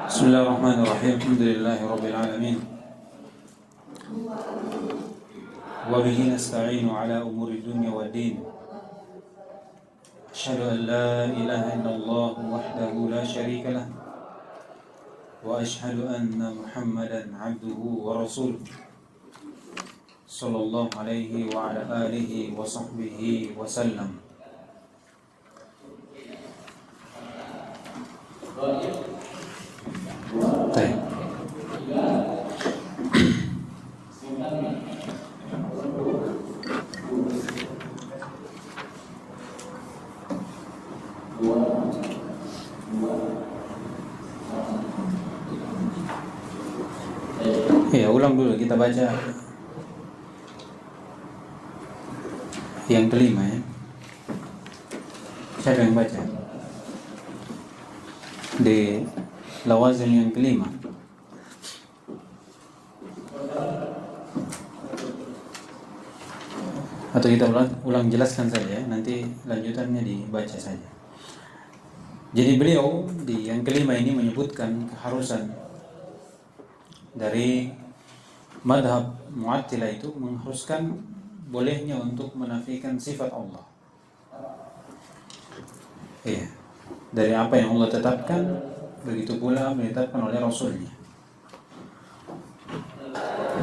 بسم الله الرحمن الرحيم الحمد لله رب العالمين وبه نستعين على أمور الدنيا والدين أشهد أن لا إله إلا الله وحده لا شريك له وأشهد أن محمدا عبده ورسوله صلى الله عليه وعلى آله وصحبه وسلم. طيب. Ya, ulang dulu kita baca yang kelima ya. Siapa yang baca? Di lawazim yang kelima. Atau kita ulang jelaskan saja ya, nanti lanjutannya dibaca saja. Jadi beliau di yang kelima ini menyebutkan keharusan dari madhab Mu'attilah itu mengharuskan bolehnya untuk menafikan sifat Allah. Iya, dari apa yang Allah tetapkan, begitu pula ditetapkan oleh Rasulnya.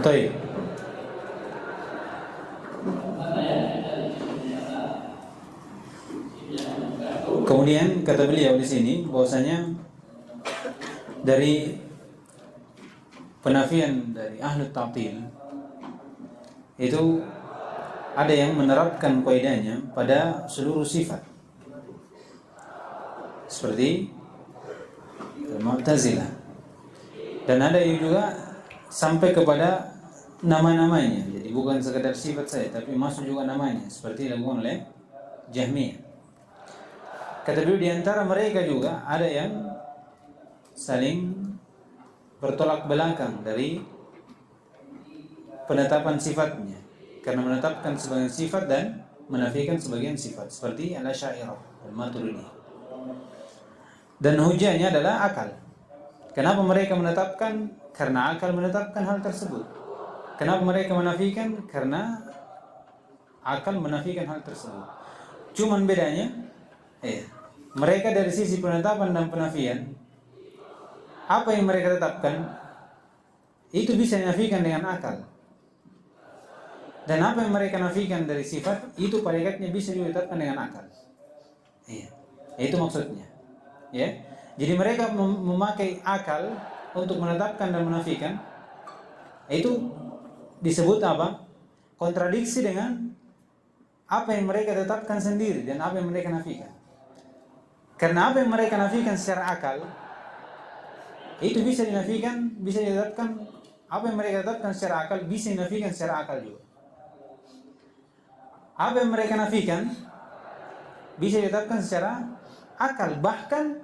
Baik. Kemudian kata beliau di sini bahwasanya dari penafian dari ahlu ta'til itu ada yang menerapkan kaidahnya pada seluruh sifat, seperti Mu'tazilah, dan ada yang juga sampai kepada nama-namanya, jadi bukan sekedar sifat saja tapi masuk juga namanya, seperti dilakukan oleh Jahmiyah. Kata beliau di antara mereka juga ada yang saling bertolak belakang dari penetapan sifatnya, karena menetapkan sebagian sifat dan menafikan sebagian sifat, seperti Al-Asy'ariyah dan Maturidiyah. Dan hujahnya adalah akal. Kenapa mereka menetapkan? Karena akal menetapkan hal tersebut. Kenapa mereka menafikan? Karena akal menafikan hal tersebut. Cuman bedanya mereka dari sisi penetapan dan penafian, apa yang mereka tetapkan itu bisa dinafikan dengan akal, dan apa yang mereka nafikan dari sifat itu hakikatnya bisa ditetapkan dengan akal. Itu maksudnya. Ya, jadi mereka memakai akal untuk menetapkan dan menafikan. Itu disebut apa? Kontradiksi dengan apa yang mereka tetapkan sendiri dan apa yang mereka nafikan. Karena apa yang mereka nafikan secara akal itu bisa dinafikan, bisa ditetapkan. Apa yang mereka tetapkan secara akal bisa dinafikan secara akal juga. Apa yang mereka nafikan bisa ditetapkan secara akal, bahkan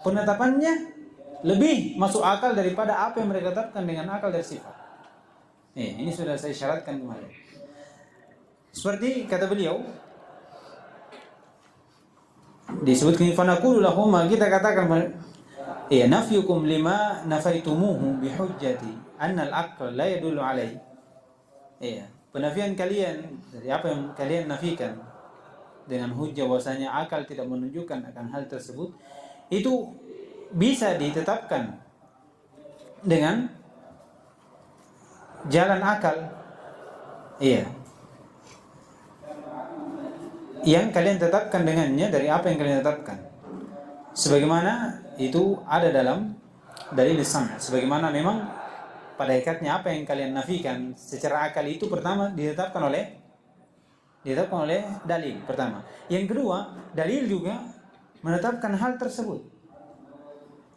penetapannya lebih masuk akal daripada apa yang mereka tetapkan dengan akal dari sifat. Ini sudah saya syaratkan kemarin. Seperti kata beliau, disebutkan fanaqulu lahum, kita katakan nafyukum lima nafaitumuhu bihujjati anna al-aql la yadullu alaihi. Penafian kalian dari apa yang kalian nafikan dengan hujjah bahwasanya akal tidak menunjukkan akan hal tersebut, itu bisa ditetapkan dengan jalan akal. Yang kalian tetapkan dengannya dari apa yang kalian tetapkan, sebagaimana itu ada dalam dalil sam', sebagaimana memang pada hakikatnya apa yang kalian nafikan secara akal itu pertama ditetapkan oleh dalil pertama. Yang kedua, dalil juga menetapkan hal tersebut.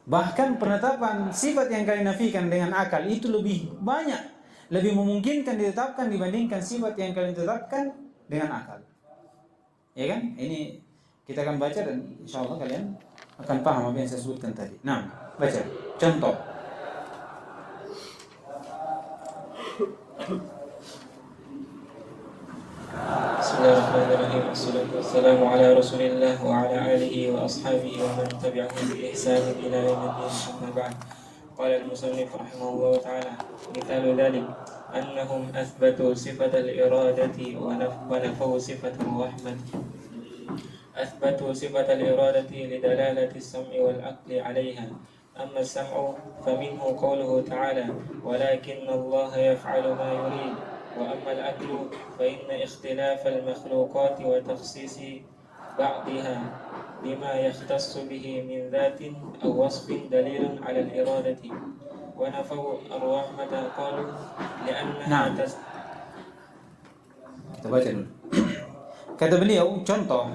Bahkan penetapan sifat yang kalian nafikan dengan akal itu lebih banyak, lebih memungkinkan ditetapkan dibandingkan sifat yang kalian tetapkan dengan akal. Ya kan? Ini kita akan baca dan insyaallah kalian akan paham apa yang saya sebutkan tadi. Nah, baca. Contoh. Bismillahirrahmanirrahim. Wassalatu wassalamu ala Rasulillah wa ala alihi wa ashabihi wa man tabi'ahum bi ihsan ila yaumil din. Amma ba'd. قال المصنف رحمه الله تعالى: مثال ذلك أنهم أثبتوا صفة الإرادة ونفوا صفة الرحمة. أثبتوا صفة الإرادة لدلالة السمع والعقل عليها. أما السمع فمنه قوله تعالى: ولكن الله يفعل ما يريد. وأما العقل فإن اختلاف المخلوقات وتخصيص بعضها بما يختص به من ذات أو وصف دليل على الإرادة. ونفوا الرحمة قالوا لأنها Nah, kita baca dulu. Kata beliau, contoh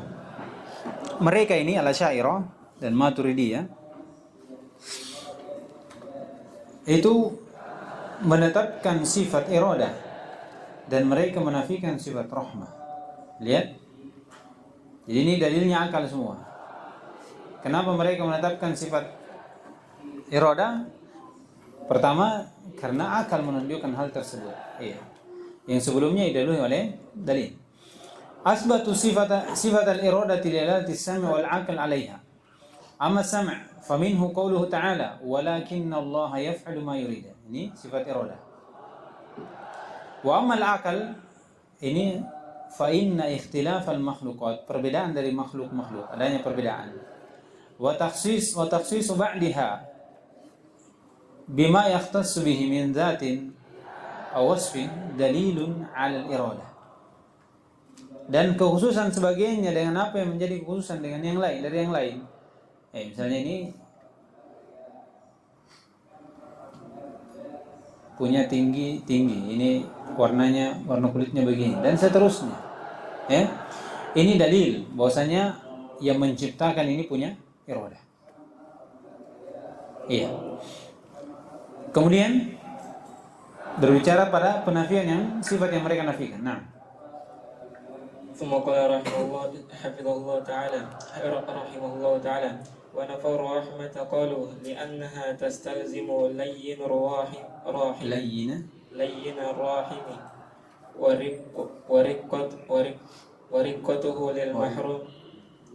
mereka ini Al-Asy'ariyah dan Maturidiyah itu menetapkan sifat iradah dan mereka menafikan sifat rahmah. Lihat. Jadi ini dalilnya akal semua. Kenapa mereka menetapkan sifat iradah? Pertama, karena akal menunjukkan hal tersebut. Iya. Yang sebelumnya didahului oleh dalil. Asbatu sifat al-iradati lilalati as-sam' wal 'aql 'alayha. Amma as-sam' faminhu qawluhu ta'ala walakinna Allah yaf'alu ma yurid. Ini sifat iradah. Wa amma al-'aql ini fa inna ikhtilaf al-makhluqat, perbedaan dari makhluk-makhluk, adanya perbedaan. Wa takhsis ba'daha bima yahtassu bihi min dhatin aw wasfin dalilun 'ala al-iradah. Dan kekhususan sebagiannya dengan apa yang menjadi kekhususan dengan yang lain dari yang lain. Misalnya ini punya tinggi, ini warnanya, warna kulitnya begini dan seterusnya. Ini dalil bahwasanya yang menciptakan ini punya iradah. Iya. Kemudian berbicara pada penafian yang sifat yang mereka nafikan. Nah, ثم قال رحمه الله حفظه الله تعالى رحمه الله تعالى: ونفوا الرحمة قالوا لأنها تستلزم لين الراحم لين الراحم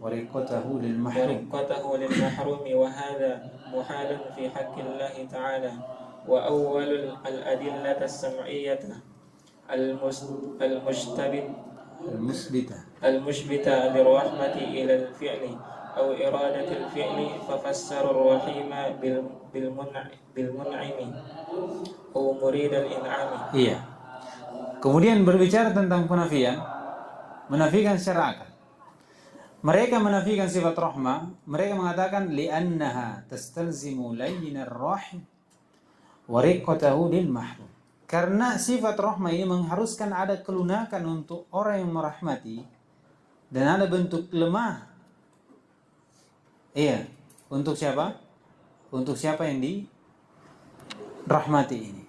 ورقته للمحروم وهذا محال في حق الله تعالى. وأول الأدلة السمعية المشبتة للرحمة إلى الفعل أو إرادة الفعل ففسر الرحيم بالمنعم أو مريد الإنعام. Iya. Kemudian berbicara tentang penafian, menafikan secara akal. Mereka menafikan sifat rahmah, mereka mengatakan li'annaha tastalzimu layyinar rahim wa riqqatahu lil mahrum. Karena sifat rahmah ini mengharuskan ada kelunakan untuk orang yang merahmati dan ada bentuk lemah. Iya, untuk siapa? Untuk siapa yang dirahmati ini.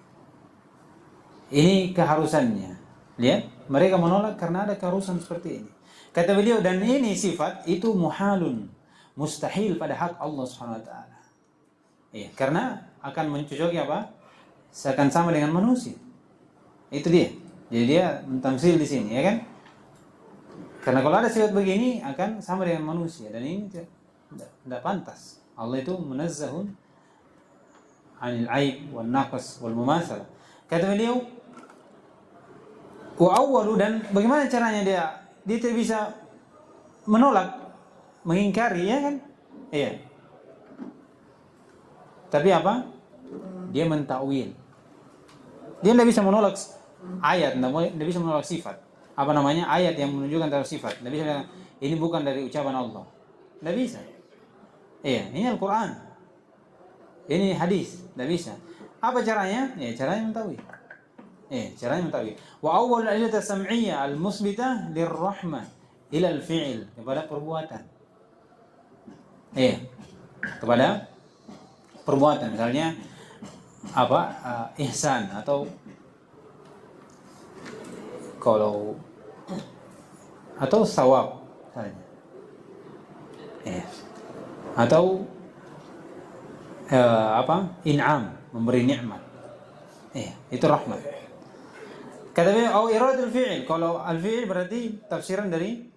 Ini keharusannya. Lihat, mereka menolak karena ada keharusan seperti ini. Kata beliau, dan ini sifat itu muhalun, mustahil pada hak Allah Subhanahu wa taala. Iya, karena akan mencocoki apa? Seakan sama dengan manusia. Itu dia. Jadi dia mentamsil di sini, ya kan? Karena kalau ada sifat begini akan sama dengan manusia dan ini tidak pantas. Allah itu munazzahun 'anil 'aib wan naqs wal mumatsalah. Kata beliau, wa awwalu, dan bagaimana caranya dia tidak bisa menolak, mengingkari, ya kan? Iya. Tapi apa? Dia mentakwil. Dia tidak bisa menolak ayat, tidak bisa menolak sifat. Apa namanya? Ayat yang menunjukkan terhadap sifat. Tidak bisa bilang, ini bukan dari ucapan Allah. Tidak bisa. Iya, ini Al-Quran. Ini hadis. Tidak bisa. Apa caranya? Ya, caranya mentakwil. Caranya mentakwil. Wa awwal al-adillah as-sam'iyyah al-musbitah lirrahmah ila al-fi'il, kepada perbuatan. Kepada perbuatan. Misalnya ihsan, atau sawab misalnya. Atau in'am, memberi nikmat. Itu rahmat. Kata beliau, au iradul fi'il. Kalau al-fi'il berarti tafsiran dari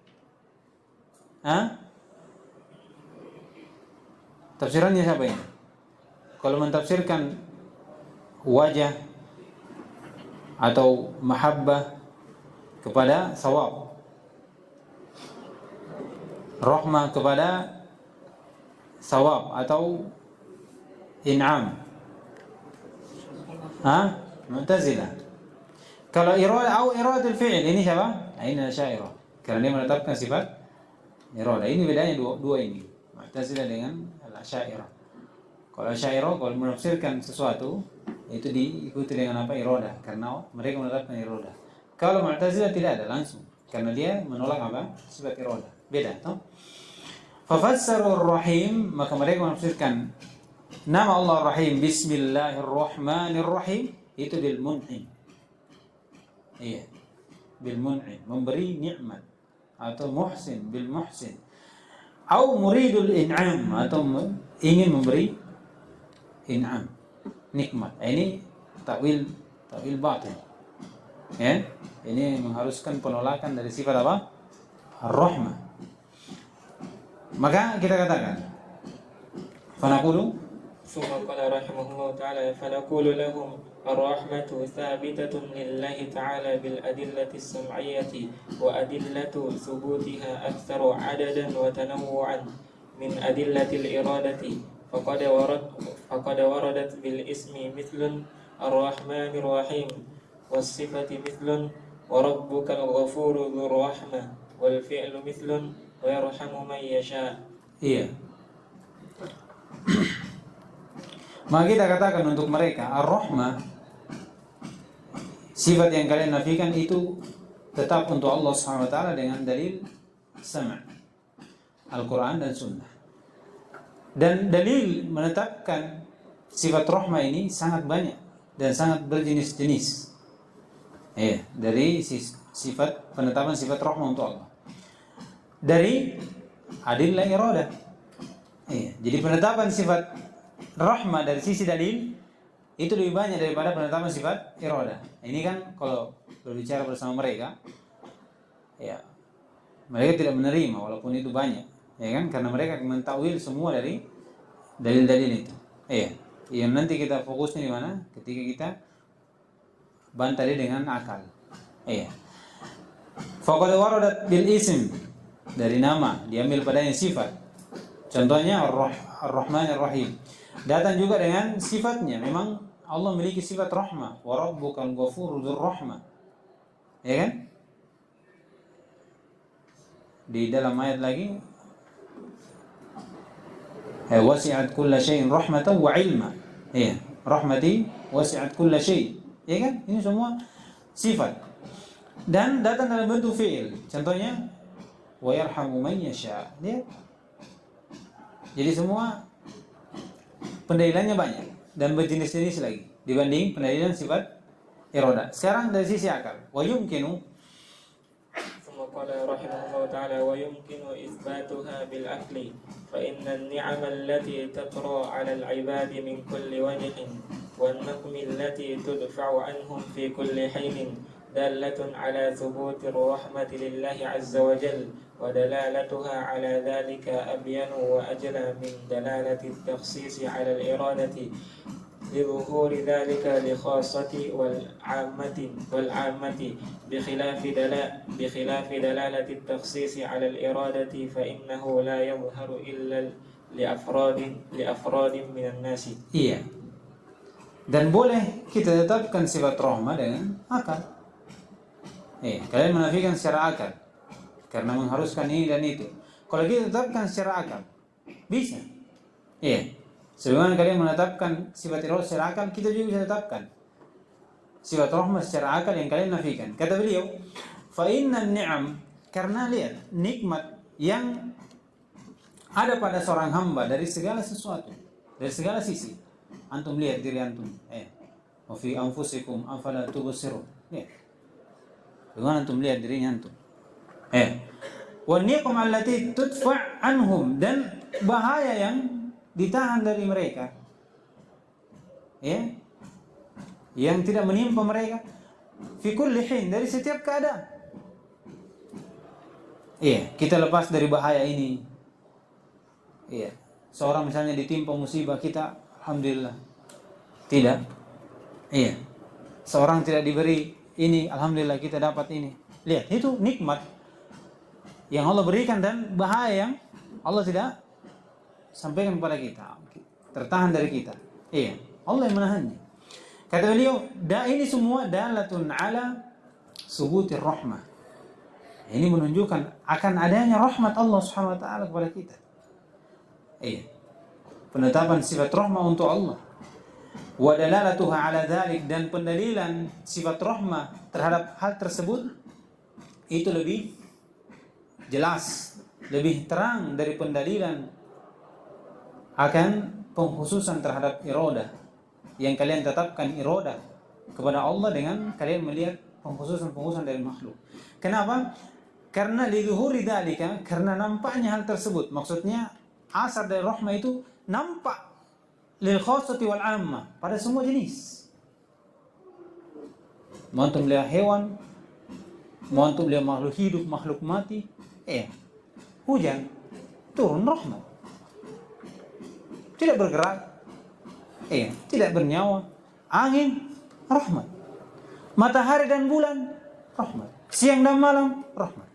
tafsirannya siapa ini? kalau mentafsirkan wajah atau mahabbah kepada sawab, rahmah kepada sawab atau in'am. Mu'tazilah. Kalau iradatul fi'il, ini siapa? Ini Asy'ariyah. Karena dia menetapkan sifat iradah. Ini bedanya dua ini. Mu'tazilah dengan Asy'ariyah. Kalau Asy'ariyah kalau menafsirkan sesuatu itu diikuti dengan apa? Iradah, karena mereka menetapkan iradah. Kalau Mu'tazilah tidak ada langsung, karena dia menolak apa? Sifat iradah. Beda, toh? Fafassarur Rahim, maka mereka menafsirkan nama Allah Rahim, Bismillahirrahmanirrahim, itu bil mun'im. Iya, bil mun'im, memberi nikmat, atau muhsin, bil muhsin, atau muridul in'am, atau ingin memberi in'am, nikmat. Ini takwil batil. Ya, ini mengharuskan penolakan dari sifat apa? Ar-Rahmah. Maka kita katakan, fanaqulu, ثم قال رحمه الله تعالى فنقول لهم الرحمة ثابتة لله تعالى بالأدلة السمعية وأدلة ثبوتها أكثر عددا وتنوعا من أدلة الإرادة فقد وردت بالاسم مثل الرحمن الرحيم والصفة مثل وربك الغفور ذو الرحمة والفعل مثل ويرحم من يشاء. Iya. Maka kita katakan untuk mereka Ar-Rahmah, sifat yang kalian nafikan itu tetap untuk Allah SWT dengan dalil sama' Al-Quran dan Sunnah. Dan dalil menetapkan sifat rahmah ini sangat banyak dan sangat berjenis-jenis. Dari sifat penetapan sifat rahmah untuk Allah. Dari adillah iradah. Jadi penetapan sifat rahmah dari sisi dalil itu lebih banyak daripada penetapan sifat iradah. Ini kan kalau berbicara bersama mereka, mereka tidak menerima walaupun itu banyak, ya kan? Karena mereka mentakwil semua dari dalil-dalil itu. Yang nanti kita fokusnya di mana? Ketika kita bantah dia dengan akal. Faqad waradat bil ism, dari nama diambil padanya sifat. Contohnya Ar-Rahman Ar-Rahim. Datang juga dengan sifatnya. Memang Allah memiliki sifat rahmah. Wa rabbukal ghafuru dzur rahmah. Ya kan? Di dalam ayat lagi, wasi'at kulla syai'in rahmatan wa ilma. Rahmati wasi'at kulla syai'. Ya kan? Ini semua sifat. Dan datang dalam bentuk fi'il. Contohnya wa yarhamu man yasha. Jadi semua pendalilannya banyak dan berjenis-jenis lagi dibanding pendalilan sifat iradah. Sekarang dari sisi akal, wa yumkinu, ثم قال رحمه الله تعالى ويمكن إثباتها بالعقل فإن النعم التي تطرأ على العباد من كل وجه والنقم التي تدفع عنهم في كل حين دالة على ثبوت الرحمة لله عز وجل ودلالتها على ذلك أبين وأجلى من دلالة التخصيص على الإرادة لظهور ذلك لخاصة والعامة بخلاف دلالة التخصيص على الإرادة فإنه لا يظهر إلا لأفراد من الناس. Iya. Dan boleh kita tetapkan sifat rahmah dengan akal. Kalian menafikan secara akal karena mengharuskan ini dan itu. Kalau kita tetapkan secara akal, bisa. Sebagaimana kalian menetapkan sifat iradah secara akal, kita juga bisa tetapkan sifat rahmah secara akal yang kalian nafikan. Kata beliau, fa innan ni'am, karena lihat nikmat yang ada pada seorang hamba dari segala sesuatu, dari segala sisi. Antum lihat diri antum. Wa fi anfusikum afala tubsirun. Bagaimana antum lihat dirinya antum? Wa niqam allati tudfa' anhum, dan bahaya yang ditahan dari mereka. Yang tidak menimpa mereka fi kulli hin, dari setiap keadaan. Kita lepas dari bahaya ini. Seorang misalnya ditimpa musibah, kita alhamdulillah. Tidak. Iya. Seorang tidak diberi ini, alhamdulillah kita dapat ini. Lihat, itu nikmat yang Allah berikan dan bahaya yang Allah tidak sampaikan kepada kita. Tertahan dari kita. Iya, Allah yang menahannya. Kata beliau, ini semua dalatun ala subutir rahmah. Ini menunjukkan akan adanya rahmat Allah Subhanahu wa taala kepada kita. Iya. Penetapan sifat rahmah untuk Allah. Wa dalalatuha ala dzalik, dan pendalilan sifat rahmah terhadap hal tersebut itu lebih jelas, lebih terang dari pendalilan akan pengkhususan terhadap iradah yang kalian tetapkan iradah kepada Allah dengan kalian melihat pengkhususan dari makhluk. Kenapa? Karena lizuhuri dzalika, karena nampaknya hal tersebut. Maksudnya asar dari rahmah itu nampak lil khassati wal ammah, pada semua jenis. Mau antum lihat hewan, mau antum lihat makhluk hidup, makhluk mati, hujan turun rahmat. Tidak bergerak, tidak bernyawa. Angin, rahmat. Matahari dan bulan, rahmat. Siang dan malam, rahmat.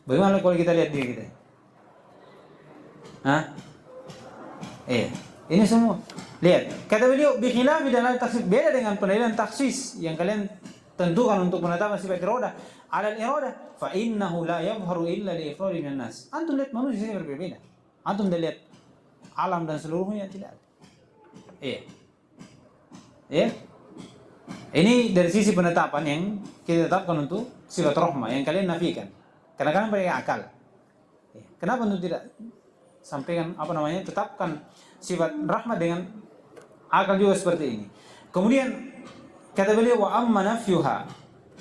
Bagaimana kalau kita lihat diri kita? Ini semua. Lihat, kata beliau, bikhilafi dan taksis, beda dengan pendalilan taksis yang kalian tentukan untuk menetapkan sifat iradah. Alal iradah, fa innahu la yadhharu illa li ifradi minan nas. Antum lihat manusia berbeda. Antum lihat alam dan seluruhnya tidak ada. Ini dari sisi penetapan yang kita tetapkan untuk sifat rahmah yang kalian nafikan. Karena kalian pakai akal. Kenapa untuk tidak sampaikan tetapkan sifat rahmat dengan akal juga seperti ini. Kemudian kata beliau, wa amma nafyuha.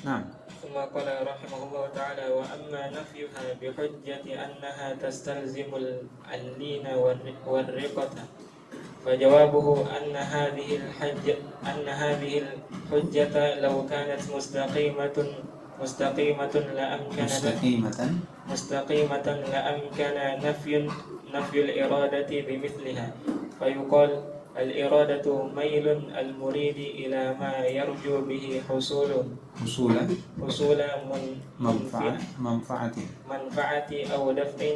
Nah, ثم قال رحمه الله تعالى وأما نفيها بحجة أنها تستلزم اللين والرقة فجوابه أن هذه الحجة لو كانت مستقيمة لأمكن نفي الإرادة بمثلها فيقال الإرادة ميل المريد إلى ما يرجو به حصول منفعة أو دفع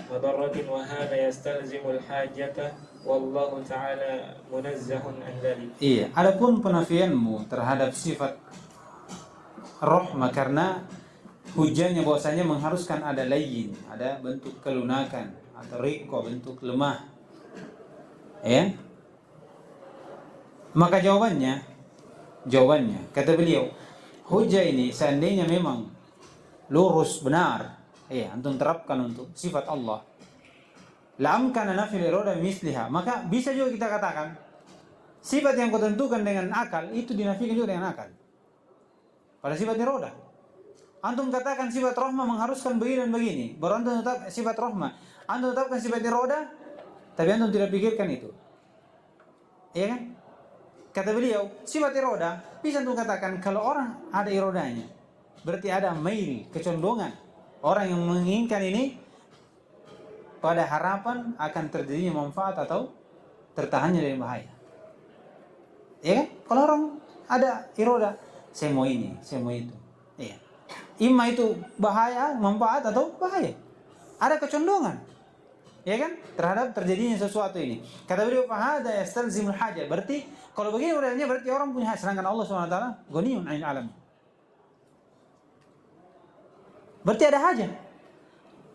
مضرة وهذا يستلزم الحاجة والله تعالى منزه عن ذلك. Iya, adapun penafianmu terhadap sifat rahmah karena hujannya bahwasanya mengharuskan ada layyin, ada bentuk kelunakan, atau riqqa, bentuk lemah. Maka jawabannya kata beliau, hujah ini seandainya memang lurus benar, antum terapkan untuk sifat Allah, la amkana nafil iradah misliha, maka bisa juga kita katakan sifat yang kau tentukan dengan akal itu dinafikan juga dengan akal pada sifat iradah. Antum katakan sifat rahmah mengharuskan begini dan begini, baru antum tetap sifat rahmah. Antum tetapkan sifat iradah, tapi antum tidak pikirkan itu. Iya kan? Kata beliau, sifat iradah bisa antum katakan kalau orang ada iradanya, berarti ada mail, kecondongan. Orang yang menginginkan ini pada harapan akan terjadinya manfaat atau tertahannya dari bahaya. Iya kan? Kalau orang ada iradah, saya mau ini, saya mau itu. Iya. Imma itu bahaya, manfaat atau bahaya. Ada kecondongan, ya kan, terhadap terjadinya sesuatu ini. Kata beliau, fahada yastalzimul hajah. Berarti kalau begini modelnya berarti orang punya hak, sedangkan Allah SWT ghaniyun 'anil alam. Berarti ada hajah.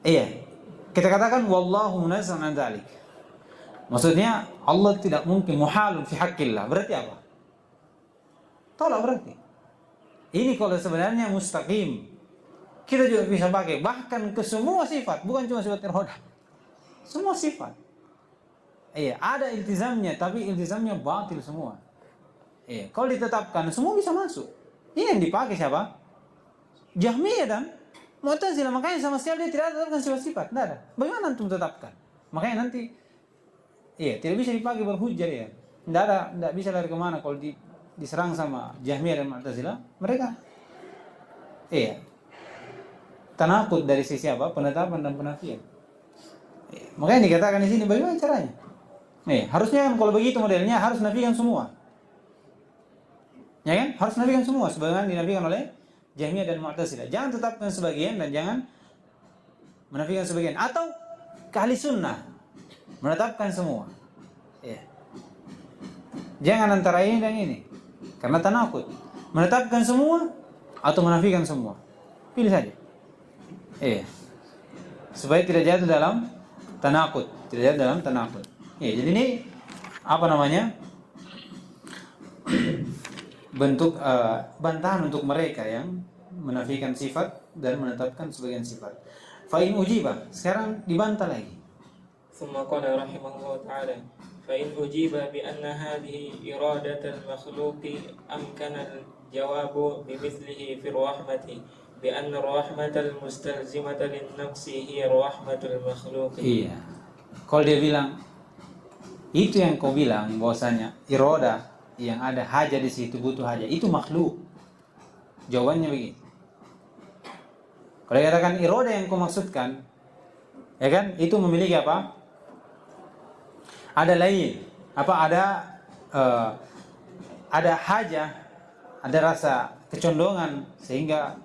Iya. Kita katakan wallahu munazzahun 'an dzalik. Maksudnya Allah tidak mungkin muhalun fi haqqillah. Berarti apa? Tolak berarti. Ini kalau sebenarnya mustaqim, kita juga bisa pakai bahkan ke semua sifat, bukan cuma sifat iradah. Semua sifat. Ada iltizamnya, tapi iltizamnya batil semua. Kalau ditetapkan semua bisa masuk. Ini yang dipakai siapa? Jahmiyah dan Mu'tazilah. Makanya sama sekali dia tidak tetapkan sifat-sifat. Tidak ada. Bagaimana antum tetapkan? Makanya nanti tidak bisa dipakai berhujjah ya. Tidak bisa lari kemana kalau diserang sama Jahmiyah dan Mu'tazilah. Mereka tanakut dari sisi apa? Penetapan dan penafian. Makanya dikatakan di sini bagaimana caranya? Harusnya kan kalau begitu modelnya harus nafikan semua. Ya kan? Harus nafikan semua sebagaimana dinafikan oleh Jahmiyah dan Mu'tazilah. Jangan tetapkan sebagian dan jangan menafikan sebagian. Atau ahli sunnah menetapkan semua. Ya. Jangan antara ini dan ini. Karena tanakut. Menetapkan semua atau menafikan semua. Pilih saja. Supaya tidak jatuh dalam tanakut. Tidak jatuh dalam tanakut. Jadi ini apa namanya? Bentuk bantahan untuk mereka yang menafikan sifat dan menetapkan sebagian sifat. Fa'in ujiba, sekarang dibantah lagi. ثم قال رحمه الله تعالى فإن أجيب بأن هذه إرادة المخلوق أمكن الجواب بمثله في الرحمة بأن الرحمة المستلزمة للنفس هي رحمة المخلوق. Iya. Kalau dia bilang itu yang kau bilang bahwasanya iroda yang ada haja di situ butuh haja itu makhluk. Jawabannya begini. Kalau dikatakan iroda yang kau maksudkan, ya kan, itu memiliki apa? Ada lain, ada haja, ada rasa kecondongan sehingga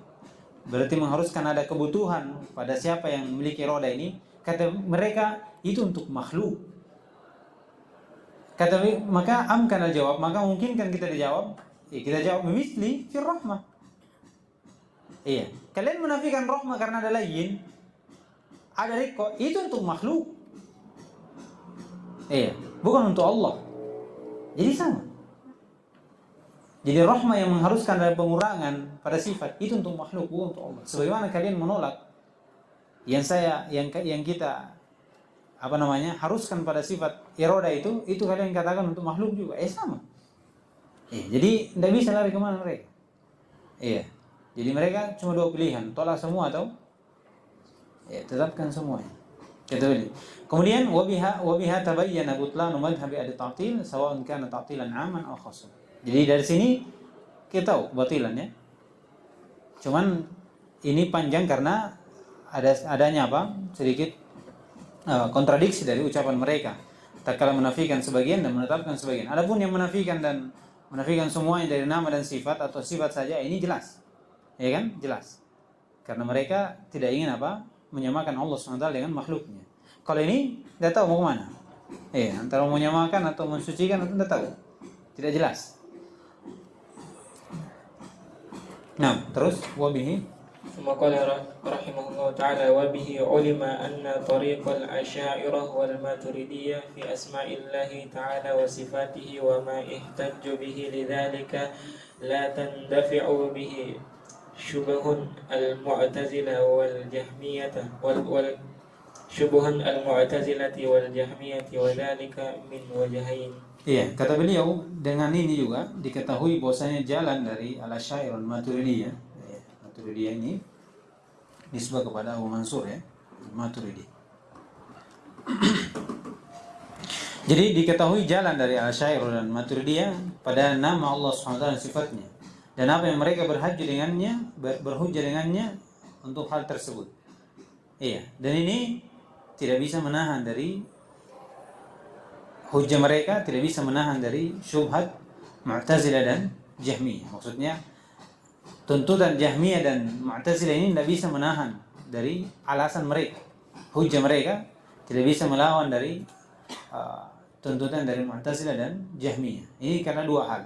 berarti mengharuskan ada kebutuhan pada siapa yang memiliki roda ini. Kata mereka itu untuk makhluk. Maka amkan al-jawab, maka mungkinkan kita dijawab. Kita jawab misli fir rahmah. Iya, kalian menafikan rahmah karena ada lain, ada riko, itu untuk makhluk. Iya, bukan untuk Allah. Jadi sama. Jadi rahmah yang mengharuskan ada pengurangan pada sifat itu untuk makhluk, bukan untuk Allah. Sebagaimana kalian menolak yang kita haruskan pada sifat iroda itu kalian katakan untuk makhluk juga. Sama. Jadi tidak bisa lari kemana mereka. Jadi mereka cuma dua pilihan, tolak semua atau tetapkan semuanya. Kemudian wabiha tabayyana butlanu madhhabi at-ta'til sawa'un kana ta'tilan 'aman aw khassan. Jadi dari sini kita tahu batilan ya. Cuman ini panjang karena adanya sedikit kontradiksi dari ucapan mereka. Tatkala menafikan sebagian dan menetapkan sebagian. Adapun yang menafikan semuanya dari nama dan sifat atau sifat saja ini jelas. Ya kan? Jelas. Karena mereka tidak ingin menyamakan Allah SWT dengan makhluknya. Kalau ini tidak tahu mau kemana. Antara menyamakan atau mensucikan itu tidak tahu. Tidak jelas. Nah, terus wabihi ثم قال رحمه الله تعالى وبه علم أن طريق الأشاعرة والماتريدية في أسماء الله تعالى وصفاته وما احتج به لذلك لا تندفع به شبه المعتزلة والجهمية والجهمية وذلك من وجهين. Iya, kata beliau dengan ini juga diketahui bahwasanya jalan dari Al-Asy'ariyah dan Maturidiyah. Maturidiyah ini nisbah kepada Abu Mansur ya, Maturidi. Jadi diketahui jalan dari Al-Asy'ariyah dan Maturidiyah pada nama Allah SWT dan sifatnya. Dan apa yang mereka berhujjah dengannya untuk hal tersebut. Dan ini tidak bisa menahan dari hujjah mereka, tidak bisa menahan dari syubhat Mu'tazilah dan Jahmiyah. Maksudnya tuntutan Jahmiyah dan Mu'tazilah ini tidak bisa menahan dari alasan mereka. Hujjah mereka tidak bisa melawan dari tuntutan dari Mu'tazilah dan Jahmiyah. Ini karena dua hal.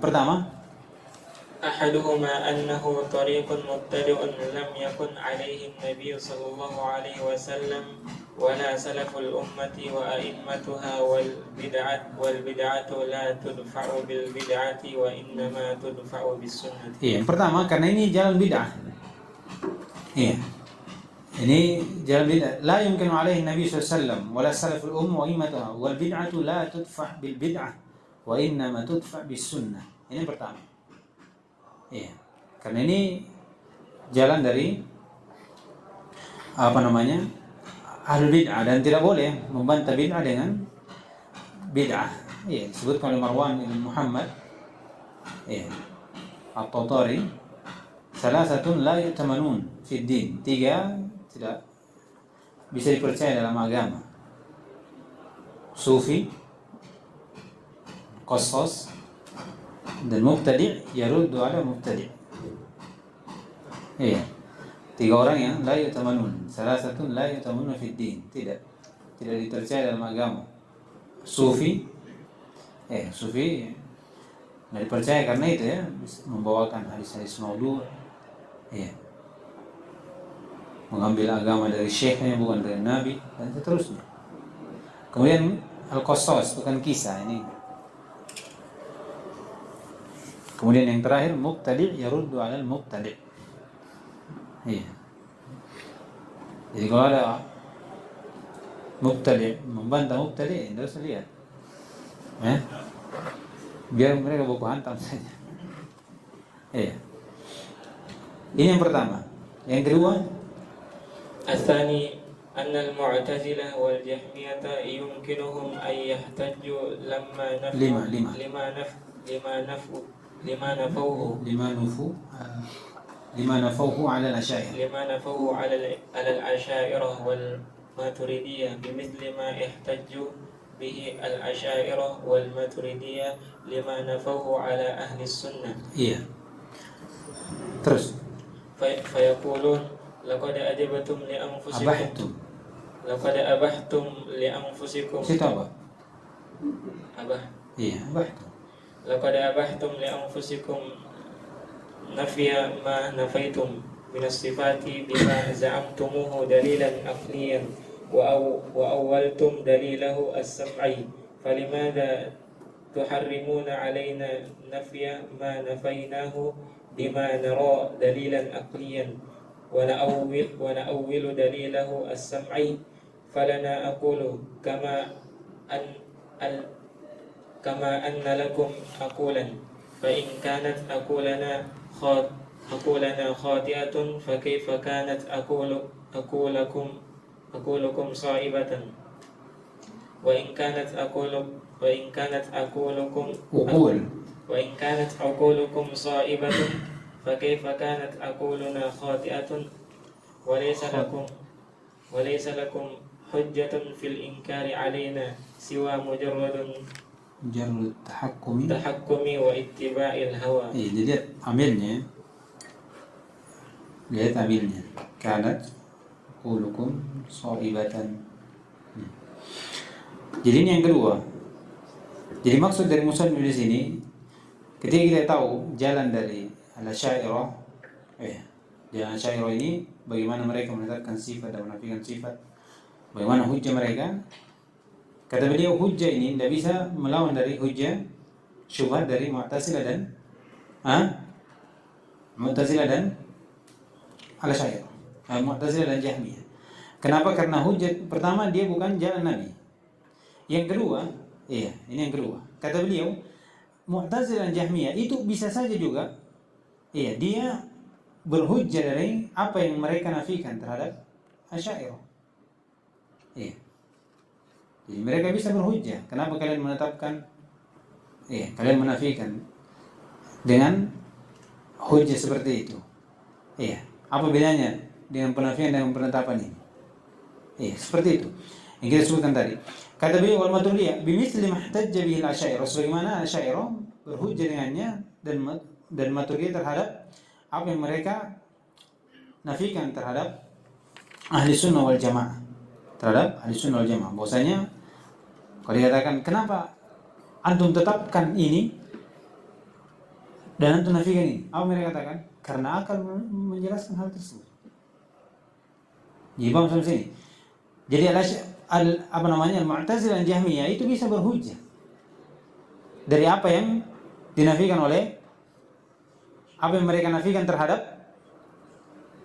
Pertama, أحدهما أنه طريق مبتدئ لم يكن عليه النبي صلى الله عليه وسلم ولا سلف الأمة وأئمتها والبدعة لا تدفع بالبدعة وإنما تدفع بالسنة. Yang pertama karena ini jalan bid'ah. Ini jalan bid'ah. La yumkinu alaihi Nabi SAW wala salaf al-ummah wa a'immatuha wal bid'atu la tudfa' bil bid'ah wa innama tudfa' bis sunnah. Ini pertama. Karena ini jalan dari ahlul bid'ah dan tidak boleh membantah bid'ah dengan bid'ah. Disebutkan oleh Marwan bin Muhammad At-Tatari, salasatun la yutamanun fid din. 3 tidak bisa dipercaya dalam agama. Sufi, qasas, dan mubtadi' yaruddu ala mubtadi'. Iya. 3 orang yang la yutamanun. Salah satu la yutamanun fid din. Tidak dipercaya dalam agama. Sufi nggak dipercaya karena itu ya, membawakan hadis-hadis maudhu', ya, mengambil agama dari syekhnya bukan dari nabi, dan seterusnya. Kemudian al-qasas, bukan kisah ini. Kemudian yang terakhir mubtadi' yaruddu 'ala al-mubtadi'. Iya. Jadi kalau ada mubtadi' membantah mubtadi', tidak usah lihat. Biar mereka baku hantam saja. Iya. Ini yang pertama. Yang kedua, الثاني أن المعتزلة والجهمية يمكنهم أن يحتجوا لما نفوه على الأشاعرة على الأشاعرة والماتريدية بمثل ما احتجوا به الأشاعرة والماتريدية لما نفوه على أهل السنة. Iya. Terus. فيقولون لقد أجبتم لأنفسكم. لقد أبحتم لأنفسكم. Situ apa? أبح. Iya, abahtum. لقد أبحتم لأنفسكم نفي ما نفيتم من الصفات بما زعمتموه دليلا عقليا وأولتم دليله السمعي فلماذا تحرمون علينا نفي ما نفيناه بما نرى دليلا عقليا ونأول دليله السمعي فلنا أقول كما أن لكم أقولا فإن كانت أقولنا خاطئة فكيف كانت أقولكم صائبة وإن كانت عقولكم صائبة فكيف كانت عقولنا خاطئة وليس لكم حجة في الإنكار علينا سوى مجرد التحكم واتباع الهوى. Lihat amilnya. Kanat qulukum sha'ibatan. Jadi ini yang kedua. Jadi maksud dari musannif di sini, ketika kita tahu jalan dari al-Asy'ariyah, jalan Asy'ariyah ini bagaimana mereka menetapkan sifat dan menafikan sifat, bagaimana hujjah mereka. Kata beliau, hujjah ini tidak bisa melawan dari hujjah syubhat dari Mu'tazilah dan al-Asy'ariyah, Mu'tazilah dan Jahmiyah. Kenapa? Karena hujjah pertama dia bukan jalan Nabi. Yang kedua, ini yang kedua. Kata beliau, Mu'tazilah dan Jahmiyah itu bisa saja juga, dia berhujjah dari apa yang mereka nafikan terhadap Asy'ariyah. Jadi mereka bisa berhujjah. Kenapa kalian menetapkan, kalian menafikan dengan hujjah seperti itu? Apa bedanya dengan penafian dan penetapan ini? Seperti itu yang kita sebutkan tadi. Kata beliau, wal maturidiyah bimithli mahtajja bihi al-Asy'ariyah, sebagaimana Asy'ariyah berhujjah dengannya dan Maturidiyah terhadap apa yang mereka nafikan terhadap ahli sunnah wal jamaah. Bahwasanya kalau dikatakan, kenapa antum tetapkan ini dan antum nafikan ini? Apa mereka katakan? Karena akal menjelaskan hal tersebut. Jadi paham sampai sini. Jadi Al-Mu'tazilah dan Jahmiyah itu bisa berhujjah dari apa yang dinafikan oleh apa yang mereka nafikan terhadap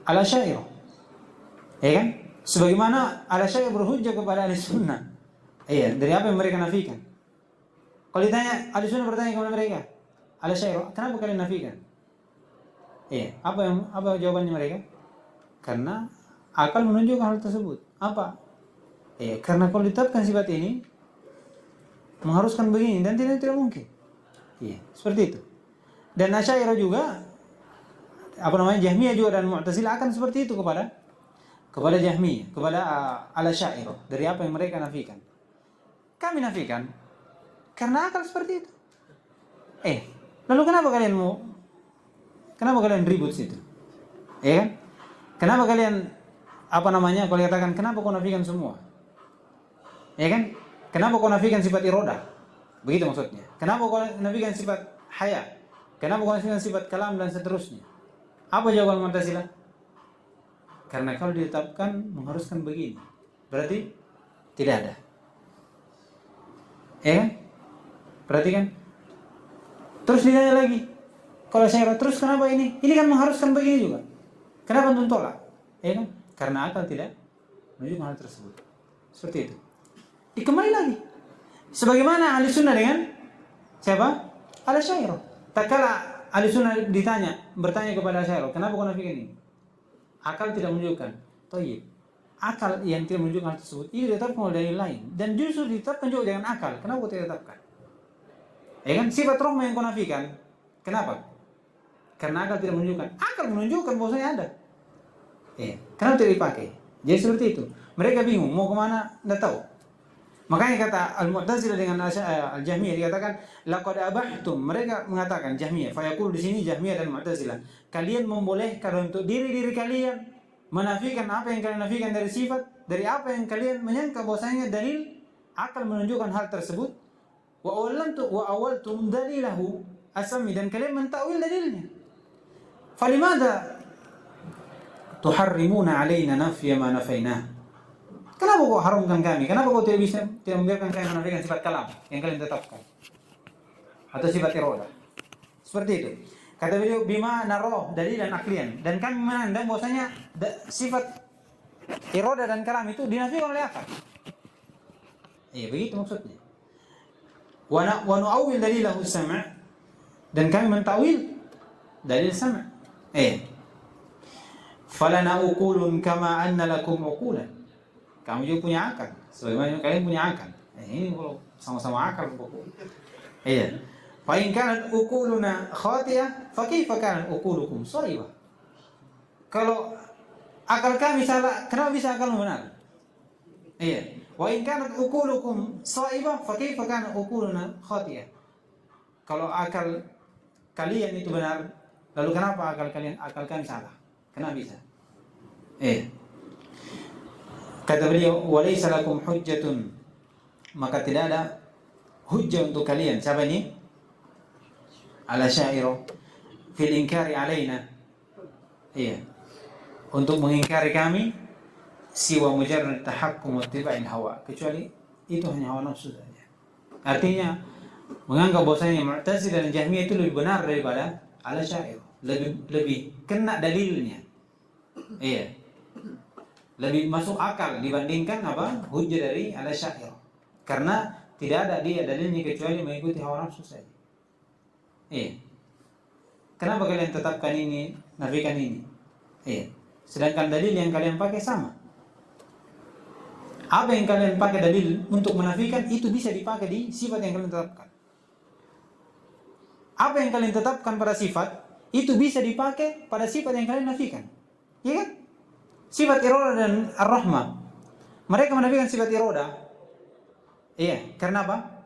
al-Asy'ariyah. Kan? Sebagaimana al-Asy'ariyah berhujjah kepada ahli sunnah. Dari apa yang mereka nafikan. Kalau ditanya, ahli sunnah bertanya kepada mereka, al-Asy'ariyah, kenapa kalian nafikan? Apa jawabannya mereka? Karena akal menunjukkan hal tersebut. Apa? Karena kalau ditetapkan sifat ini mengharuskan begini dan tidak mungkin. Seperti itu. Dan Asy'ariyah juga, Jahmiyah juga dan Mu'tazilah akan seperti itu kepada kepada Jahmiyah, kepada Al-Asy'ariyah dari apa yang mereka nafikan. Kami nafikan karena akal seperti itu. Lalu kenapa kalian ribut situ? Kan? Kenapa kalian kalau katakan kenapa kau nafikan semua? Kan? Kenapa kau nafikan sifat iroda? Begitu maksudnya. Kenapa kau nafikan sifat haya? Kenapa kau nafikan sifat kalam dan seterusnya? Apa jawaban Mu'tazilah? Karena kalau ditetapkan mengharuskan begini, berarti tidak ada. Kan? Perhatikan. Terus ditanya lagi, kalau saya terus kenapa ini? Ini kan mengharuskan begini juga. Kenapa antum tolak? Kan? Karena akal tidak menunjukkan hal tersebut. Seperti itu. Kembali lagi. Sebagaimana ahli sunnah dengan siapa? Al-Asy'ariyah. Tak kala ahli sunnah bertanya kepada Asy'ariyah, kenapa kau nafikan ini? Akal tidak menunjukkan. Thayyib. Akal yang tidak menunjukkan hal tersebut itu ditetapkan oleh dalil lain, dan justru ditetapkan juga dengan akal. Kenapa kau tidak tetapkan? Kan sifat rahmah yang kau nafikan. Kenapa? Karena akal tidak menunjukkan. Akal menunjukkan bahwasanya ada. Kenapa tidak dipakai? Jadi seperti itu. Mereka bingung mau kemana, tidak tahu. Makanya kata Al-Mu'tazilah dengan Al-Jahmiyah dikatakan laqad abahtum. Mereka mengatakan Jahmiyah, fayaqul di sini Jahmiyah dan Mu'tazilah, kalian membolehkan untuk diri kalian menafikan apa yang kalian nafikan dari sifat, dari apa yang kalian menyangka bahwasanya dalil akal menunjukkan hal tersebut. Wa awaltum dalilahu asami, dan kalian mentakwil dalilnya. Falimada tuharrimuna alaina nafya ma nafainah? Kenapa kau haramkan kami? Kenapa kau tidak membiarkan kami menafikan sifat kalam yang kalian tetapkan? Atau sifat iroda? Seperti itu. Kata beliau, bima naroh dalilan aklian. Dan kami memandang bahwasanya sifat iroda dan kalam itu dinafikan oleh akal. Begitu maksudnya. Wa nu'awwil dalilahu sama', dan kami mentawil dalil sama'. Falana uqulun kama anna lakum uqulan. Kamu juga punya akal, sebagaimana kalian punya akal. Ini kalau sama-sama akal pokok. Fa in kanat uquluna khati'ah, fa kaifa kanat uqulukum shawibah? Kalau akal kami salah, kenapa bisa akal benar? Wa in kanat uqulukum shawibah, fa kaifa kanat uquluna khati'ah? Kalau akal kalian itu benar, lalu kenapa akal kami salah? Kenapa bisa? Kata beliau, walaysa lakum hujjatun, maka tidak ada hujjah untuk kalian. Siapa ini? Al-Asy'ariyah fil inkari alaina. Untuk mengingkari kami siwa mujarrad tahakkum wa ittiba'il hawa, kecuali itu hanya hawa nafsu saja. Artinya menganggap bahwasanya Mu'tazilah dan Jahmiyah itu lebih benar daripada Al-Asy'ariyah, lebih kena dalilnya. Lebih masuk akal dibandingkan hujjah dari Al-Asy'ariyah, karena tidak ada dia dalilnya kecuali mengikuti hawa nafsu saja. Kenapa kalian tetapkan ini, nafikan ini? Sedangkan dalil yang kalian pakai sama. Apa yang kalian pakai dalil untuk menafikan itu bisa dipakai di sifat yang kalian tetapkan. Apa yang kalian tetapkan pada sifat itu bisa dipakai pada sifat yang kalian nafikan. Iya kan? Sifat iroda dan ar-rahmah, mereka menafikan sifat iroda. Karena apa?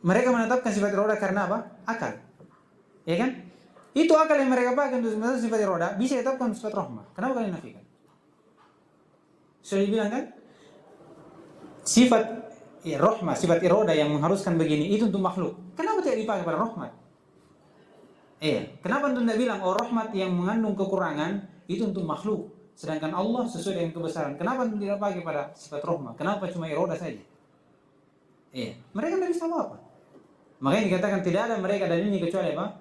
Mereka menetapkan sifat iroda karena apa? Akal. Kan? Itu akal yang mereka pakai untuk menetapkan sifat iroda bisa ditetapkan sifat rahmah. Kenapa kalian nafikan? Sudah dibilang kan? Sifat rahmah, sifat iroda yang mengharuskan begini itu untuk makhluk. Kenapa tidak dipakai pada rahmat? Kenapa untuk tidak bilang rahmat yang mengandung kekurangan itu untuk makhluk? Sedangkan Allah sesuai dengan kebesaran. Kenapa tidak pakai pada sifat rahmah? Kenapa cuma iroda saja? Mereka tidak bisa apa-apa. Makanya dikatakan tidak ada mereka dalilnya kecuali apa?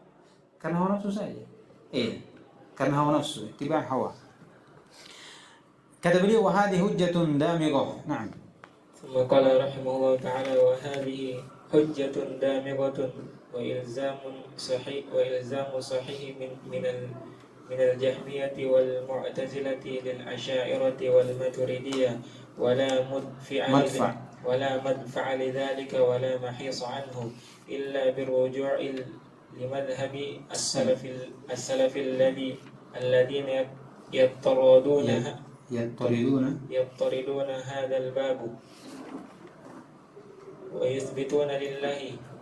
Karena hawa nafsu saja. Karena hawa nafsu, tiba hawa. Kata beliau, wa hadhihi hujjatun damighah. Naam. ثم قال رحمه الله تعالى وهذه حجة دامغة وإلزام صحيح من الجهمية والمعتزلة للأشاعرة والماتريدية ولا مدفع لذلك ولا محيص عنه إلا بالرجوع لمذهب السلف الذين يضطردون هذا الباب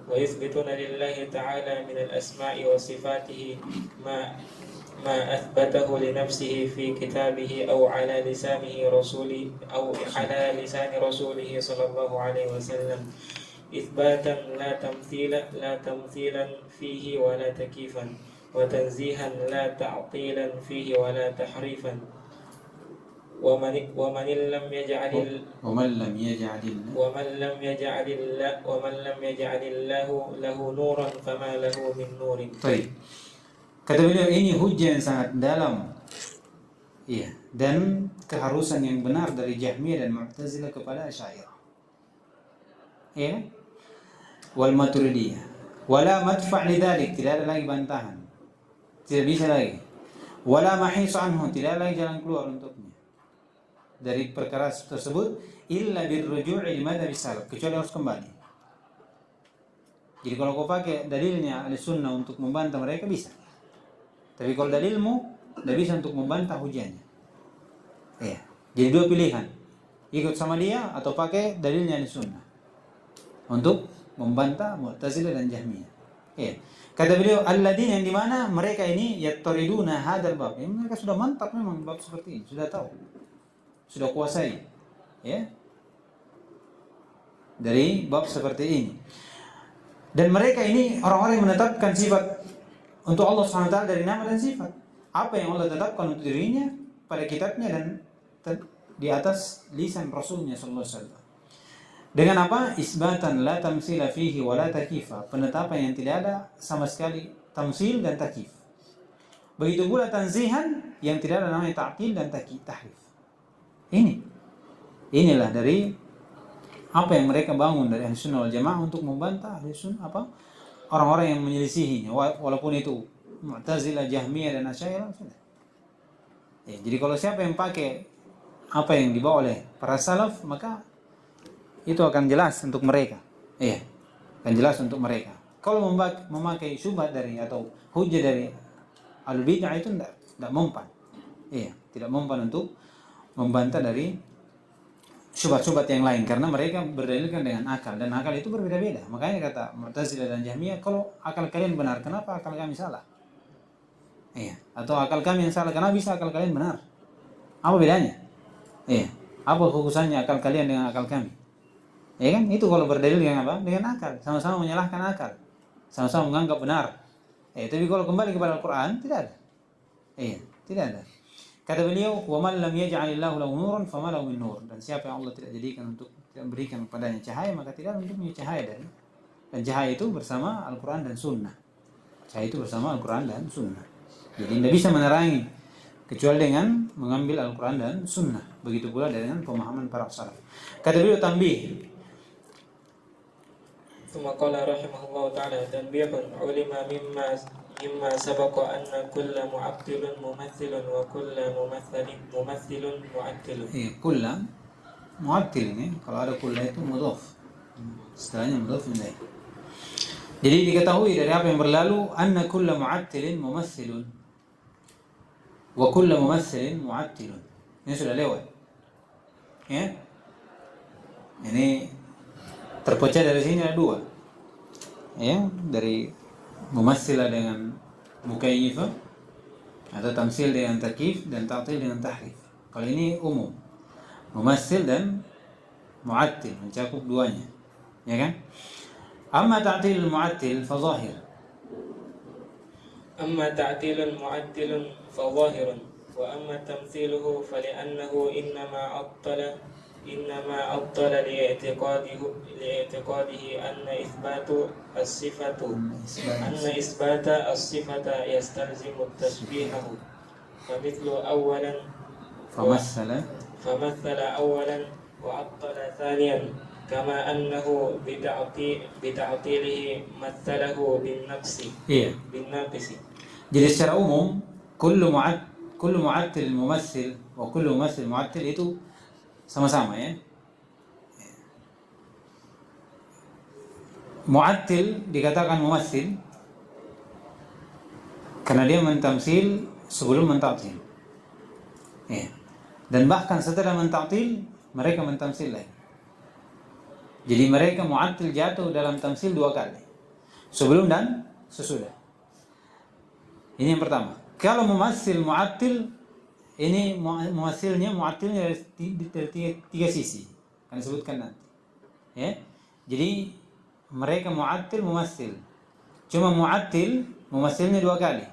ويثبتون لله تعالى من الأسماء وصفاته ما أثبته لنفسه في كتابه أو على لسان رسوله صلى الله عليه وسلم إثباتا لا تمثيلا فيه ولا تكييفا وتنزيها لا تعطيلا فيه ولا تحريفا ومن لم يجعل الله له نورا فما له من نور. طيب. Kata beliau ini hujjah yang sangat dalam. Iya, dan keharusan yang benar dari Jahmiyah dan Mu'tazilah kepada Asy'ariyah. Iya. Wal Maturidiyah. Wala madfa' lidzalik, tidak ada lagi bantahan. Tidak bisa lagi. Wala mahis anhu, tidak ada lagi jalan keluar untuknya dari perkara tersebut illa birruju'i li madhhab salaf, kecuali harus kembali. Jadi kalau kau pakai dalilnya Ahlussunnah untuk membantah mereka bisa. Tapi kalau dalilmu tidak bisa untuk membantah hujahnya. Iya. Jadi dua pilihan. Ikut sama dia atau pakai dalilnya Ahlussunnah untuk membantah Mu'tazilah dan Jahmiyah. Iya. Kata beliau alladzina, yang di mana mereka ini yattoriduna hadzal bab. Mereka sudah mantap memang bab seperti ini, sudah tahu. Sudah kuasai, ya, dari bab seperti ini. Dan mereka ini orang-orang yang menetapkan sifat untuk Allah SWT dari nama dan sifat. Apa yang Allah tetapkan untuk dirinya pada kitabnya dan di atas lisan Rasulnya sallallahu alaihi wasallam. Dengan apa? Isbatan la tamsila fihi wa la takifa. Penetapan yang tidak ada sama sekali tamsil dan takif. Begitu pula tanzihan yang tidak ada namanya ta'til dan tahrif. Inilah dari apa yang mereka bangun dari Ahlussunnah wal Jamaah untuk membantah Ahlussunnah orang-orang yang menyelisihinya, walaupun itu Mu'tazilah, Jahmiyah dan Asy'ariyah. Ya, jadi kalau siapa yang pakai apa yang dibawa oleh para salaf, maka itu akan jelas untuk mereka. Iya, akan jelas untuk mereka. Kalau memakai syubhat dari atau hujjah dari al-bid'ah itu tidak mempan. Iya, tidak mempan untuk membantah dari syubhat-syubhat yang lain, karena mereka berdalilkan dengan akal, dan akal itu berbeda-beda. Makanya kata Mu'tazilah dan Jahmiyah, kalau akal kalian benar, kenapa akal kami salah? Iya, atau akal kami yang salah, kenapa bisa akal kalian benar? Apa bedanya? Iya, apa khususannya akal kalian dengan akal kami? Ya kan, itu kalau berdalil dengan apa? Dengan akal, sama-sama menyalahkan akal, sama-sama menganggap benar. Tapi kalau kembali kepada Al-Quran, tidak ada. Iya, tidak ada. Kata beliau, wa man lam yaj'alillahu lahu nuran fama lahu min nur. Dan siapa yang Allah tidak jadikan untuk tidak berikan kepadanya cahaya, maka tidak untuknya cahaya dari. Dan cahaya itu bersama Al-Quran dan Sunnah. Cahaya itu bersama Al-Quran dan Sunnah. Jadi tidak bisa menerangi kecuali dengan mengambil Al-Quran dan Sunnah. Begitu pula dengan pemahaman para salaf. Kata beliau tanbih. ثم قال رحمه الله تعالى تنبيه علم مما سبق أن كل معطل ممثل وكل ممثل معطل. كل معطل ini kalau ada kulla itu mudhaf. Istilahnya mudhaf ilaih. Jadi diketahui dari apa yang berlalu anna kulla mu'attilin mumassilun wa kulla mumassilin mu'attilun. Ini sudah lewat. Ya. Ini terpecah dari sini ada dua, ya, dari mumassilah dengan mukayyifah, atau tamsil dengan takyif dan ta'til dengan tahrif. Kalau ini umum, mumassil dan mu'attil, mencakup duanya, ya kan? Amma ta'til mu'attil fa zahir. Amma ta'til mu'attil fa zahir, wa amma tamthiluhu fa li'annahu إنما أبطل لاعتقاده أن إثبات الصفة يستلزم تشبيهه فمثل أولا وعطل ثانيا كما أنه بتعطيله مثله بالناقص. Jadi secara umum kullu mu'attil mumassil wa kullu mumassil mu'attil itu sama-sama, ya. Mu'attil dikatakan mumassil karena dia mentamsil sebelum mentaktil. Ya. Dan bahkan setelah mentaktil, mereka mentamsil lagi. Jadi mereka mu'attil jatuh dalam tamsil 2 kali. Sebelum dan sesudah. Ini yang pertama. Kalau mumassil mu'attil, ini mumassilnya dari 3 sisi. Akan disebutkan nanti. Ya. Jadi mereka mu'attil mumassil. Cuma mu'attil mumassilnya 2 kali.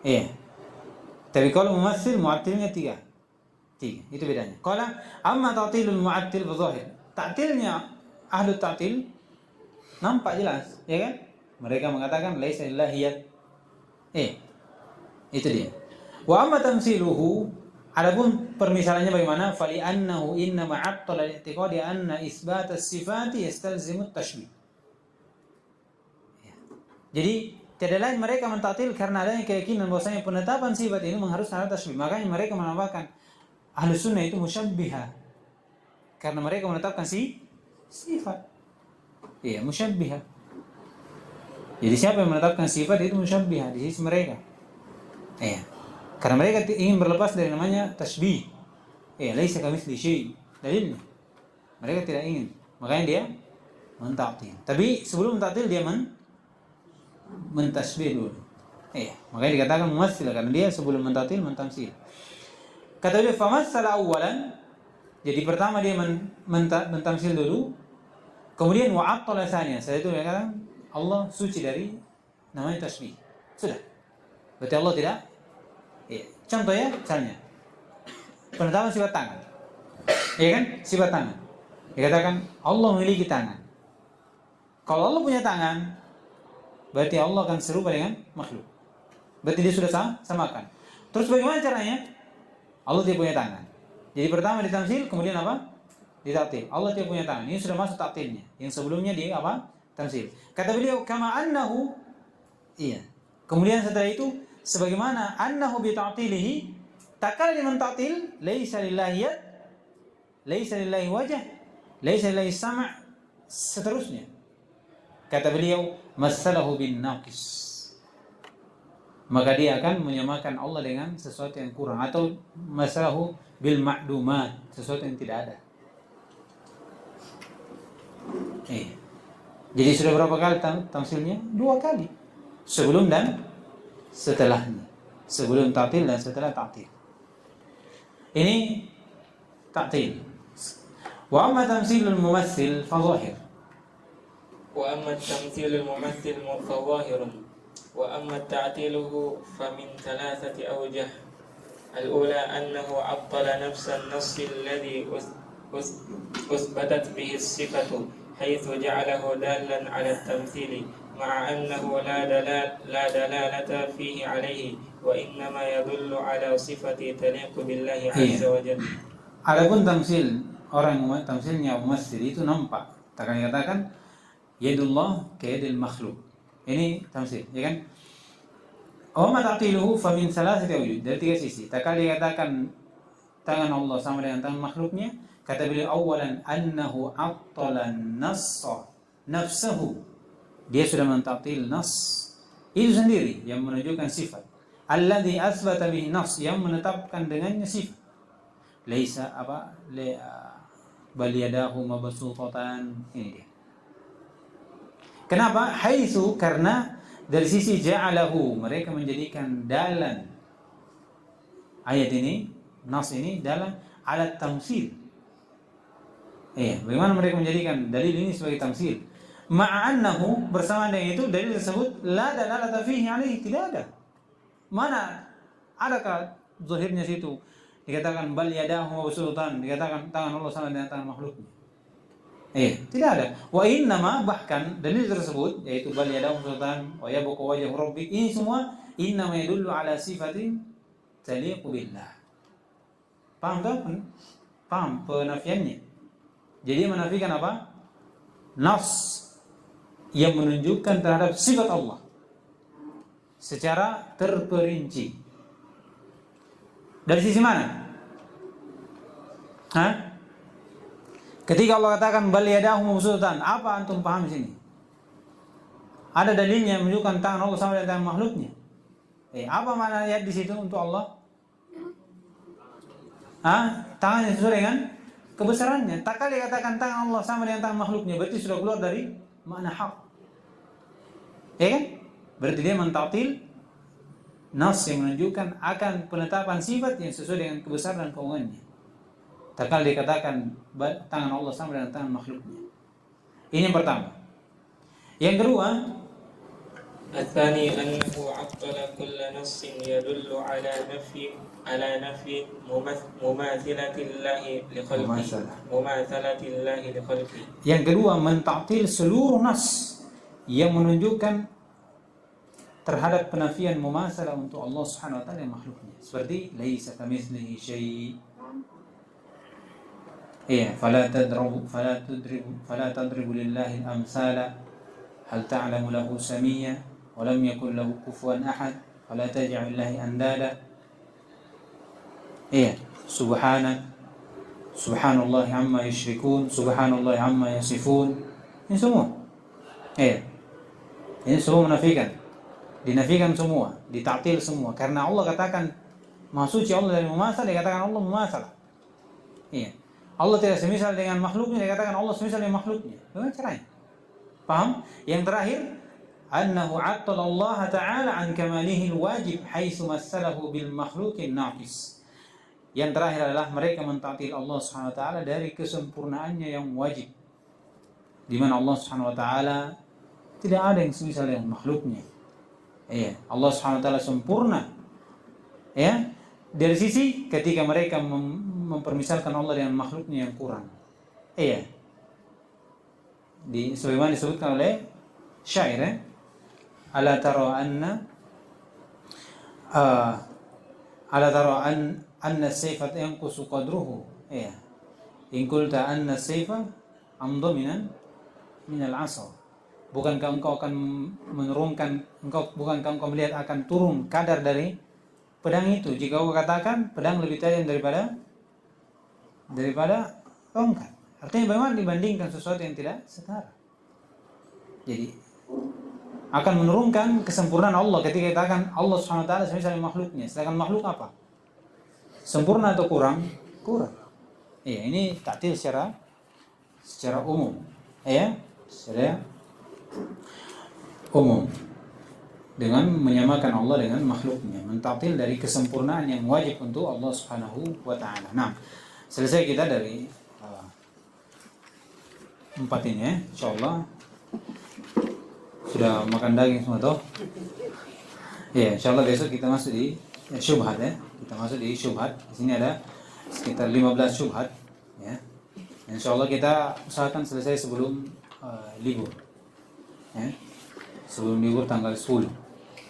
Iya. Tapi kalau mumassil mu'attilnya 3. Itu bedanya. Kalau amma ta'tilul mu'attil fadzahir. Ta'tilnya ahlu ta'til nampak jelas, ya kan? Mereka mengatakan laisa lillahi yad. Itu dia. Wa amma tamsiluhu, adapun permisalannya bagaimana? Fali annahu inna ma'attala al-i'tiqadi anna isbat as-sifati yastalzimu at-tashbih. Jadi tidak lain mereka mentaktil karena adanya keyakinan bahwasanya penetapan sifat ini mengharuskan ada tashbih. Makanya mereka menambahkan ahlu sunnah itu musyabbiha karena mereka menetapkan sifat. Iya, musyabbiha. Jadi siapa yang menetapkan sifat itu musyabbiha di sisi mereka. Iya. Karena mereka ingin berlepas dari namanya tashbih. Iya, laisa kamitsli syai'. Dalilnya. Mereka tidak ingin. Makanya dia mentaktil. Tapi sebelum mentaktil dia mentasbih dulu. Iya, makanya dikatakan mumassil karena dia sebelum mentaktil mentamsil. Kata dia famassala awwalan, jadi pertama dia mentamsil dulu, kemudian wa'attala tsaniyan. Setelah itu dia katakan Allah suci dari namanya tasbih. Sudah. Berarti Allah tidak. Iya. Contoh ya, misalnya penetapan sifat tangan. Iya kan? Sifat tangan. Dikatakan Allah memiliki tangan. Kalau Allah punya tangan, berarti Allah akan serupa dengan makhluk. Berarti dia sudah samakan. Terus bagaimana caranya? Allah tidak punya tangan. Jadi pertama ditamsil, kemudian apa? Ditaktil. Allah tidak punya tangan. Ini sudah masuk taktilnya. Yang sebelumnya di apa? Tamsil. Kata beliau, kama annahu. Iya. Kemudian setelah itu, sebagaimana annahu bi ta'tilihi, takal liman ta'til, laisa lillahi yad, laisa lillahi wajah, laisa lillahi sama', seterusnya. Kata beliau, masalahu bin naqis. Maka dia akan menyamakan Allah dengan sesuatu yang kurang, atau masalahu bil ma'dumat, sesuatu yang tidak ada. Jadi sudah berapa kali tamsilnya? 2 kali. Sebelum dan setelahnya. Sebelum ta'til dan setelah ta'til. Ini ta'til. Wa amma tamsilul mumassil fa zahir. Wa amma tamthilul mumaththil fa zahirun. Wa amma ta'tiluhu fa min 3 awjah. الأولى أنه عطل نفس النص الذي أثبتت به الصفة حيث جعله دالا على التمثيل مع أنه لا دلالة فيه عليه وإنما يدل على صفة تليق بالله عز وجل. Adapun tamsil, orang tamsilnya mumassil itu nampak. Takkan dikatakan yadullah kayadil makhluk. Ini tamsil, ya kan? Wa ma ta'tiluhu fa min 3 awjuh, dari 3 sisi. Tak kali dikatakan tangan Allah sama dengan tangan makhluknya, kata beliau awalan annahu attala an-nassa nafsuhu. Dia sudah mentaktil nas itu sendiri yang menunjukkan sifat. Alladzi asbata bihi nas, yang menetapkan dengannya sifat. Laisa apa bal yadahu mabsutatan. Ini dia. Kenapa? Haitsu, karena dari sisi ja'alahu, mereka menjadikan dalan ayat ini, nas ini dalam alat tamsil. Bagaimana mereka menjadikan dalil ini sebagai tamsil? Ma'annahu, bersama dengan itu dalil tersebut la dalalata fihi alaihi, tidak ada. Mana adakah zahirnya situ dikatakan bal yadahu mabsutan, dikatakan tangan Allah sama dengan tangan makhluknya? Tidak ada. Wa innama, bahkan dalil tersebut yaitu bal yadahu mabsutan wa yabqa wajhu rabbik, ini semua innama yadullu ala sifatin taliqu billah. Paham tak? Paham penafiannya? Jadi menafikan apa? Nas yang menunjukkan terhadap sifat Allah secara terperinci. Dari sisi mana? Ketika Allah katakan bal yadahu mabsutan, apa antum paham di sini? Ada dalilnya yang menunjukkan tangan Allah sama dengan tangan makhluknya. Apa makna ayat di situ untuk Allah? tangannya sesuai dengan kebesarannya. Tak kali katakan tangan Allah sama dengan tangan makhluknya, berarti sudah keluar dari makna hak. Ya kan? Berarti dia mentaktil nas yang menunjukkan akan penetapan sifat yang sesuai dengan kebesaran dan keungannya. Tak kali dikatakan tangan Allah sama dengan tangan makhluknya. Ini yang pertama. Yang kedua, الثاني أنه عطل كل نص يدل على نفي مماثلة الله لخلقه. Yang kedua, mentaktil seluruh nas yang menunjukkan terhadap penafian mumasalah untuk Allah Subhanahu wa taala yang makhluknya. Seperti laisa kamitslihi syai'. Iya, fala tadribu lillahi al-amsala hal ta'lamu lahu samiyya wa lam yakul lahu kufuwan ahad fala taj'al lillahi andada. Iya, subhanallah amma yusyrikun, subhanallah amma yasifun. Ini semua. Iya. Ini semua menafikan. Dinafikan semua, ditaktil semua. Karena Allah katakan Maha Suci Allah dari mumasalah, dikatakan Allah mumasalah. Iya. Allah tidak semisal dengan makhluknya, dikatakan Allah semisal dengan makhluknya. Bagaimana caranya? Paham? Yang terakhir, annahu 'attala Allah ta'ala an kamalihi al-wajib haitsu massalahu bil makhluqin naqis. Yang terakhir adalah mereka mentaktil Allah Subhanahu wa taala dari kesempurnaannya yang wajib. Di mana Allah Subhanahu wa taala tidak ada yang semisal dengan makhluknya. Iya, Allah Subhanahu wa taala sempurna. Ya, dari sisi ketika mereka mempermisalkan Allah dengan makhluknya yang kurang. Iya. Sebagaimana disebutkan oleh syair, ala tara anna as-sayfa yanqusu qadruhu. Iya. In qulta anna as-sayfa amdha min al-'asa. Bukankah engkau akan bukankah engkau melihat akan turun kadar dari pedang itu jika kau katakan pedang lebih tajam daripada tongkat. Artinya bagaimana dibandingkan sesuatu yang tidak setara. Jadi akan menurunkan kesempurnaan Allah ketika katakan Allah Subhanahu wa taala semisal makhluknya. Sedangkan makhluk apa? Sempurna atau kurang? Kurang. Iya, ini taktil secara umum. Ya, secara umum. Dengan menyamakan Allah dengan makhluknya, mentaktil dari kesempurnaan yang wajib untuk Allah Subhanahu wa taala. Nah, selesai kita dari 4 ini ya, insyaallah. Sudah makan daging semua toh? Ya, insyaallah besok kita masuk di syubhat ya. Kita masuk di syubhat. Di sini ada sekitar 15 syubhat ya. Insyaallah kita usahakan selesai sebelum libur. Ya. Sebelum libur tanggal 10.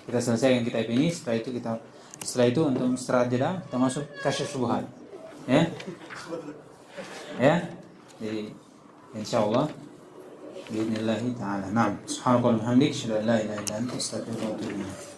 Kita selesaikan kitab ini, setelah itu untuk istirahat jeda kita masuk kasyaf syubhat. Ya. Ya. Jadi insyaallah باذن الله تعالى. نعم. سبحانك اللهم وبحمدك اشهد ان لا اله الا انت استغفرك واتوب اليك.